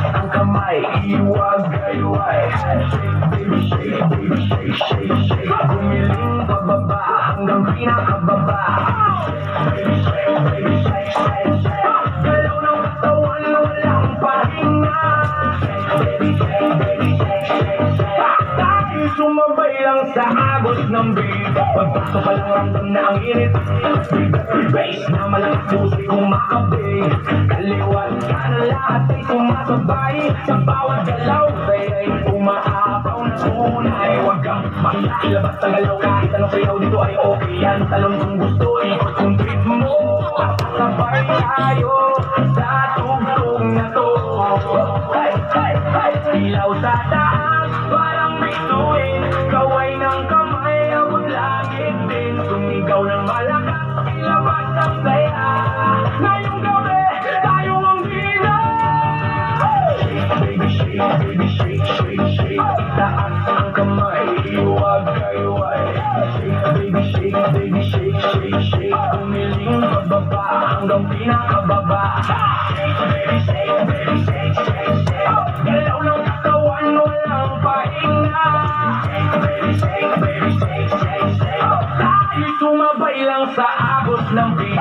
Ang kamay, iwag-gayway. Baby shake, baby shake, shake, shake. Gumiling pababa hanggang pinakababa. Baby shake, baby shake, shake, shake. Galaw ng katawan, walang pahinga. Baby shake, baby shake, shake, shake. Tayo sumabay lang sa agos ng beat. Pagpasok pa lang ramdam na ang init. Bass na malakas musik kumakabig. Kaliwan ka na lahat ay sumasabay. Sa bawat galaw kaya'y umaapaw na tunay. Huwag kang basta ilabas ang galaw. Kahit anong sayaw dito ay okay yan. Talon kung gusto, ikot kung trip mo. Sabay tayo sa tugtog na to. Hey, hey, hey. Ilaw sa taas, parang bituin. Kaway ng kamay, abot langit din. Sumigaw ng malakas, ilabas ang saya. Ngayong gabi, tayo ang bida. Baby shake, baby shake, shake, shake. Taas ang kamay, iwag-gayway. Baby shake, baby shake, shake, shake. Umiling pababa hanggang pinakababa. Baby shake, baby shake, shake, shake. Galaw ng katawan, walang pahinga. Baby shake, baby shake, shake, shake. Tayo sumabay lang sa agos ng beat.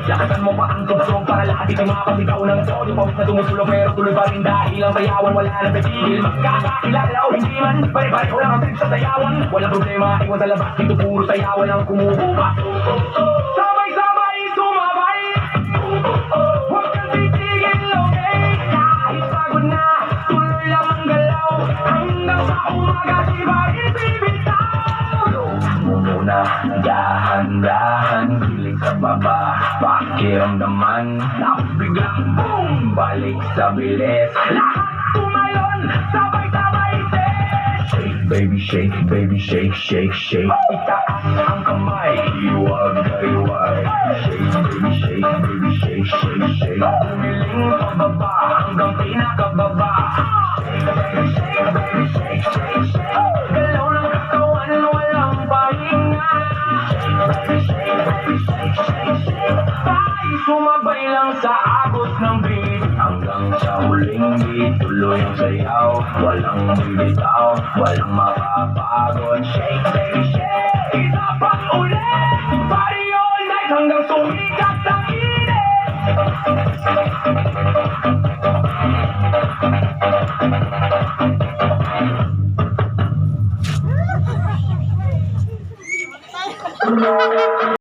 Lakasan mo pa ang tugtog para lahat ito'y makapasigaw ng todo. Pawis na tumusulong pero tuloy pa rin dahil ang bayawan wala na pagigil. Magkakakilala o hindi man, pare-pareho lang ang trip sa sayawan. Walang problema, iwan sa labas, dito puro sayawan ang kumukuha. Sabay-sabay sumabay. Huwag kang titigil, okay? Kahit pagod na, tuloy lang ang galaw. Hanggang sa umaga, sibay bibitaw. Muna, dahan-dahan, kilig sa baba. Pakiramdaman, tapos biglang boom, balik sa bilis. Lahat tumalon, sabay-sabay shake, baby shake, baby shake, shake, shake. Itaas ang kamay, iwag-gayway. Shake, baby shake, baby shake, shake, shake. Umiling pababa hanggang pinakababa. Shake, baby shake, baby shake, shake, shake. Galaw ng katawan, walang pahinga. Shake, baby shake, baby shake, shake, shake. Tayo sumabay lang sa agos ng beat. Hanggang sa huling beat, tuloy ang sayaw. Walang bibitaw, walang mapapagod. Shake, baby, shake. Isa pa ulit. Party all night hanggang sumikat ang init.